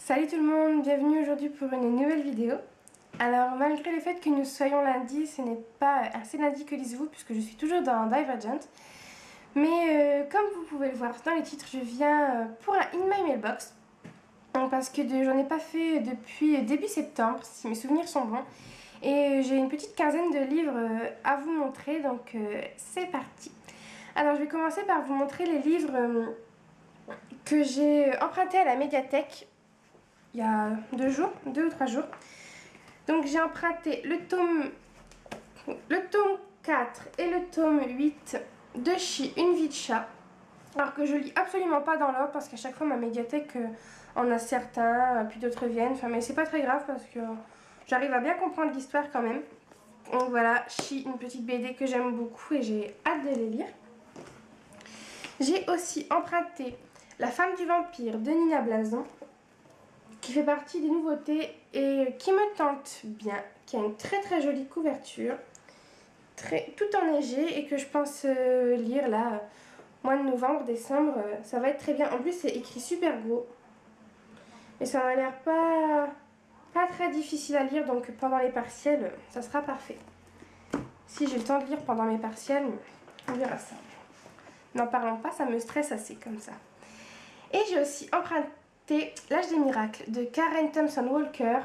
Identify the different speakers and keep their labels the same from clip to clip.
Speaker 1: Salut tout le monde, bienvenue aujourd'hui pour une nouvelle vidéo. Alors malgré le fait que nous soyons lundi, ce n'est pas assez lundi que lisez-vous puisque je suis toujours dans Divergent. Mais comme vous pouvez le voir dans les titres, je viens pour un In My Mailbox. Parce que j'en ai pas fait depuis début septembre, si mes souvenirs sont bons. Et j'ai une petite quinzaine de livres à vous montrer, donc c'est parti. Alors je vais commencer par vous montrer les livres que j'ai empruntés à la médiathèque il y a 2 ou 3 jours. Donc j'ai emprunté le tome 4 et le tome 8 de chez Une vie de chat. Alors que je lis absolument pas dans l'ordre parce qu'à chaque fois ma médiathèque en a certains, puis d'autres viennent. Enfin, mais c'est pas très grave parce que j'arrive à bien comprendre l'histoire quand même. Donc voilà, Chi, une petite BD que j'aime beaucoup et j'ai hâte de les lire. J'ai aussi emprunté La femme du vampire de Nina Blazon, qui fait partie des nouveautés et qui me tente bien, qui a une très très jolie couverture, tout enneigée et que je pense lire là, mois de novembre, décembre, ça va être très bien. En plus c'est écrit super gros et ça m'a l'air pas très difficile à lire, donc pendant les partiels, ça sera parfait. Si j'ai le temps de lire pendant mes partiels, on verra ça. N'en parlons pas, ça me stresse assez comme ça. Et j'ai aussi emprunté L'âge des miracles de Karen Thompson Walker.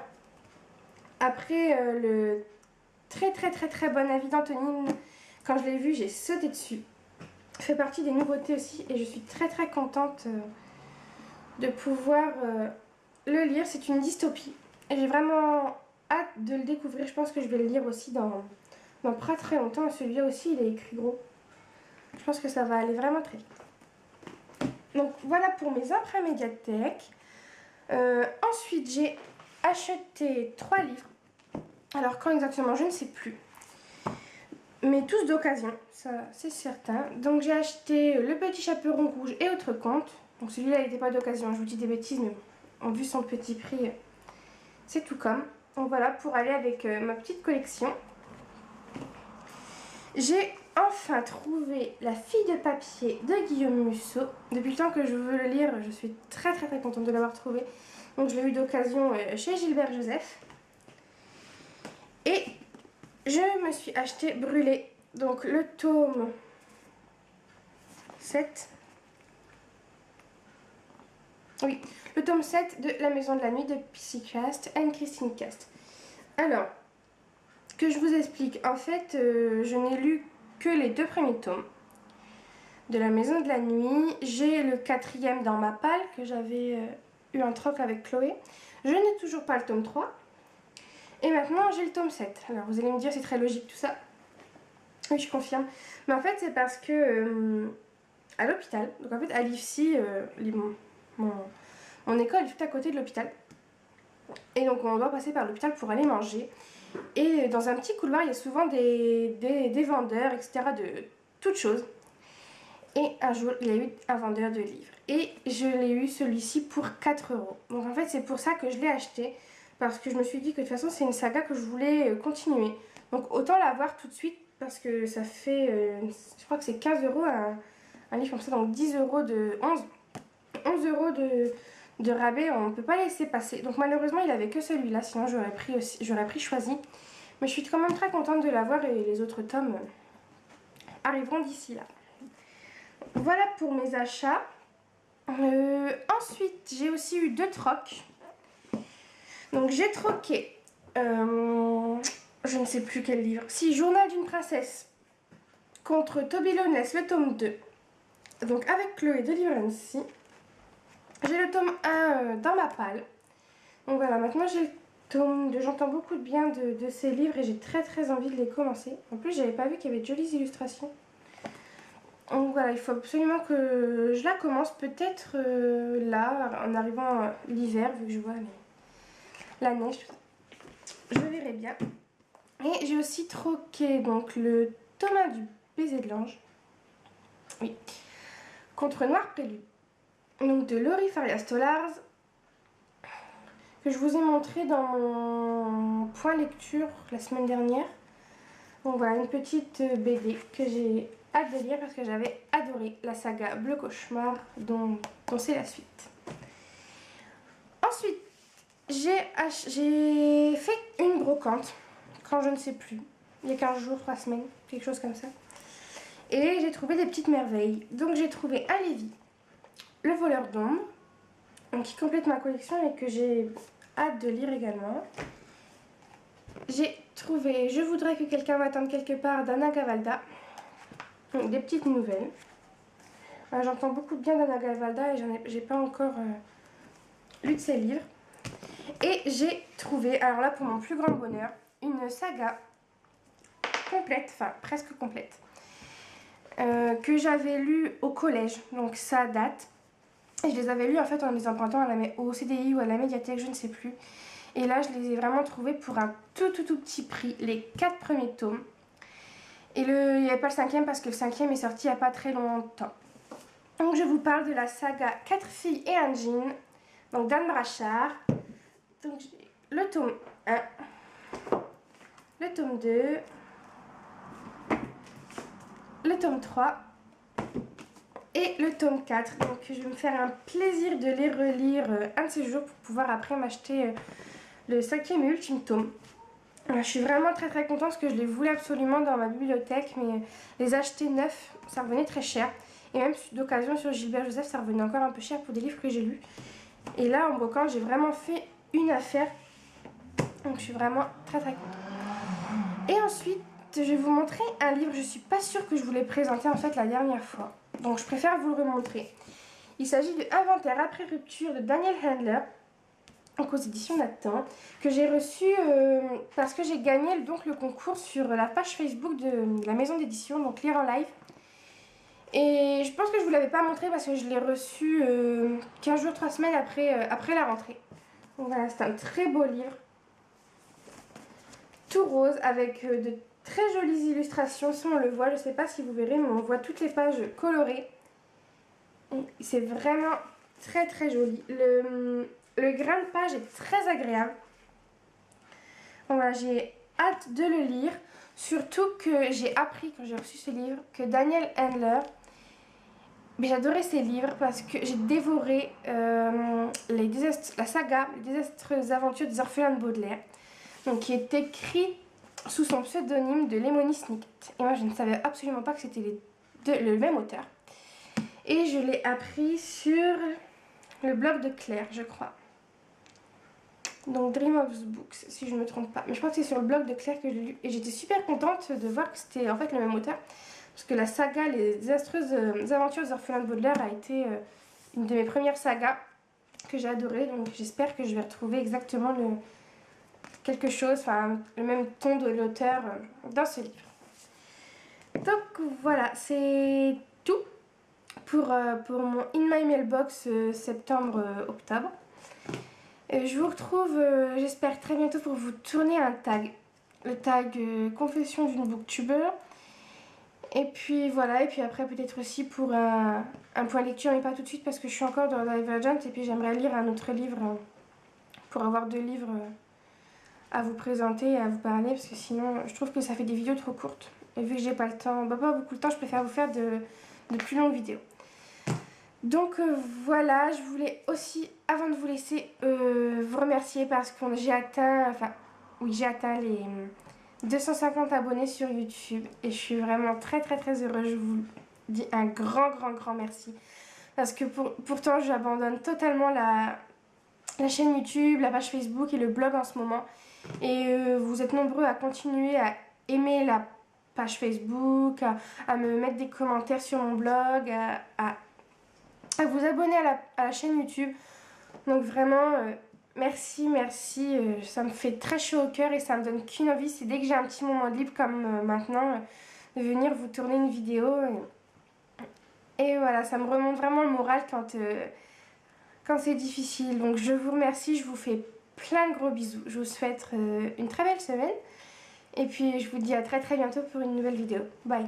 Speaker 1: Après le très bon avis d'Antonine, quand je l'ai vu, j'ai sauté dessus. Ça fait partie des nouveautés aussi et je suis très contente de pouvoir le lire. C'est une dystopie et j'ai vraiment hâte de le découvrir. Je pense que je vais le lire aussi dans pas très longtemps. Celui-là aussi, il est écrit gros. Je pense que ça va aller vraiment très vite. Donc voilà pour mes emprunts médiathèque. Ensuite, j'ai acheté 3 livres. Alors quand exactement, je ne sais plus. Mais tous d'occasion, ça c'est certain. Donc j'ai acheté Le Petit Chaperon Rouge et autres contes. Donc celui-là, il n'était pas d'occasion. Je vous dis des bêtises, mais bon, vu son petit prix, c'est tout comme. Donc voilà, pour aller avec ma petite collection. J'ai enfin trouvé La fille de papier de Guillaume Musso. Depuis le temps que je veux le lire, je suis très contente de l'avoir trouvé. Donc je l'ai eu d'occasion chez Gilbert Joseph. Et je me suis acheté Brûlé. Donc le tome 7. Oui, le tome 7 de La Maison de la Nuit de Psychast et Christine Cast. Alors, que je vous explique. En fait, je n'ai lu que les 2 premiers tomes de La Maison de la Nuit. J'ai le 4e dans ma palle que j'avais eu en troc avec Chloé. Je n'ai toujours pas le tome 3. Et maintenant j'ai le tome 7. Alors vous allez me dire c'est très logique tout ça. Oui, je confirme. Mais en fait c'est parce que à l'hôpital, donc en fait à l'IFSI, mon école est tout à côté de l'hôpital. Et donc on doit passer par l'hôpital pour aller manger. Et dans un petit couloir il y a souvent des vendeurs, etc. de toutes choses. Et un jour, il y a eu un vendeur de livres. Et je l'ai eu celui-ci pour 4 €. Donc en fait, c'est pour ça que je l'ai acheté. Parce que je me suis dit que de toute façon, c'est une saga que je voulais continuer. Donc autant l'avoir tout de suite. Parce que ça fait, je crois que c'est 15 € un livre comme ça. Donc 10 € de 11 € de rabais. On ne peut pas laisser passer. Donc malheureusement, il n'avait que celui-là. Sinon, j'aurais pris Choisi. Mais je suis quand même très contente de l'avoir. Et les autres tomes arriveront d'ici là. Voilà pour mes achats. Ensuite, j'ai aussi eu 2 trocs. Donc j'ai troqué, je ne sais plus quel livre. Si, Journal d'une princesse contre Toby Lowness, le tome 2. Donc avec Chloé de Livrency. J'ai le tome 1 dans ma palle. Donc voilà, maintenant j'ai le tome 2. J'entends beaucoup de bien de ces livres et j'ai très envie de les commencer. En plus, j'avais pas vu qu'il y avait de jolies illustrations. Donc voilà, il faut absolument que je la commence, peut-être là, en arrivant l'hiver, vu que je vois la neige. Je verrai bien. Et j'ai aussi troqué donc le tome 1 du Baiser de l'Ange. Oui. Contre Noir Prélude. Donc de Laurie Faria-Stolarz. Que je vous ai montré dans mon point lecture la semaine dernière. Donc voilà, une petite BD que j'ai hâte de lire parce que j'avais adoré la saga Bleu Cauchemar dont c'est la suite. Ensuite, j'ai fait une brocante, quand je ne sais plus, il y a 15 jours, 3 semaines, quelque chose comme ça. Et j'ai trouvé des petites merveilles. Donc j'ai trouvé un Lévi, le voleur d'ombre, qui complète ma collection et que j'ai hâte de lire également. J'ai trouvé Je voudrais que quelqu'un m'attende quelque part d'Anna Gavalda. Donc des petites nouvelles. J'entends beaucoup de bien d'Anna Gavalda et j'ai pas encore lu de ses livres. Et j'ai trouvé, alors là pour mon plus grand bonheur, une saga complète, enfin presque complète, que j'avais lue au collège, donc ça date. Et je les avais lus en fait en les empruntant au CDI ou à la médiathèque, je ne sais plus. Et là je les ai vraiment trouvés pour un tout petit prix, les 4 premiers tomes. Et il n'y avait pas le 5e parce que le 5e est sorti il n'y a pas très longtemps. Donc je vous parle de la saga 4 filles et un jean, donc d'Anne Brachard. Donc le tome 1, le tome 2, le tome 3 et le tome 4. Donc je vais me faire un plaisir de les relire un de ces jours pour pouvoir après m'acheter le 5e et ultime tome. Je suis vraiment très contente parce que je les voulais absolument dans ma bibliothèque, mais les acheter neufs, ça revenait très cher. Et même d'occasion sur Gilbert Joseph, ça revenait encore un peu cher pour des livres que j'ai lus. Et là, en brocante, j'ai vraiment fait une affaire. Donc je suis vraiment très contente. Et ensuite, je vais vous montrer un livre. Je suis pas sûre que je vous l'ai présenté en fait la dernière fois. Donc je préfère vous le remontrer. Il s'agit de Inventaire après rupture de Daniel Handler. Donc aux éditions Nathan, que j'ai reçu parce que j'ai gagné donc le concours sur la page Facebook de la maison d'édition, donc Lire en live. Et je pense que je ne vous l'avais pas montré parce que je l'ai reçu 15 jours, 3 semaines après la rentrée. Donc voilà, c'est un très beau livre. Tout rose avec de très jolies illustrations. Si on le voit, je ne sais pas si vous verrez, mais on voit toutes les pages colorées. C'est vraiment très joli. Le grain de page est très agréable. Bon, voilà, j'ai hâte de le lire. Surtout que j'ai appris quand j'ai reçu ce livre que Daniel Handler, j'adorais ses livres parce que j'ai dévoré la saga Les désastreuses aventures des orphelins de Baudelaire, donc qui est écrit sous son pseudonyme de Lemony Snicket. Et moi je ne savais absolument pas que c'était le même auteur. Et je l'ai appris sur le blog de Claire, je crois. Donc Dream of the Books, si je ne me trompe pas. Mais je crois que c'est sur le blog de Claire que je l'ai lu. Et j'étais super contente de voir que c'était en fait le même auteur. Parce que la saga Les désastreuses aventures des orphelins de Baudelaire a été une de mes premières sagas que j'ai adorée. Donc j'espère que je vais retrouver exactement quelque chose, enfin le même ton de l'auteur dans ce livre. Donc voilà, c'est tout pour mon In My Mailbox septembre-octobre. Je vous retrouve, j'espère, très bientôt pour vous tourner un tag. Le tag Confession d'une booktuber. Et puis voilà, et puis après peut-être aussi pour un point lecture, mais pas tout de suite parce que je suis encore dans Divergent. Et puis j'aimerais lire un autre livre pour avoir 2 livres à vous présenter et à vous parler. Parce que sinon, je trouve que ça fait des vidéos trop courtes. Et vu que j'ai pas le temps, pas beaucoup de temps, je préfère vous faire de plus longues vidéos. Donc voilà, je voulais aussi, avant de vous laisser, vous remercier parce que j'ai atteint les 250 abonnés sur YouTube. Et je suis vraiment très heureuse. Je vous dis un grand merci. Parce que pourtant, j'abandonne totalement la chaîne YouTube, la page Facebook et le blog en ce moment. Et vous êtes nombreux à continuer à aimer la page Facebook, à me mettre des commentaires sur mon blog, à vous abonner à la chaîne YouTube. Donc vraiment, merci. Ça me fait très chaud au cœur et ça me donne qu'une envie. C'est dès que j'ai un petit moment de libre comme maintenant, de venir vous tourner une vidéo. Et voilà, ça me remonte vraiment le moral quand c'est difficile. Donc je vous remercie, je vous fais plein de gros bisous. Je vous souhaite une très belle semaine. Et puis je vous dis à très bientôt pour une nouvelle vidéo. Bye!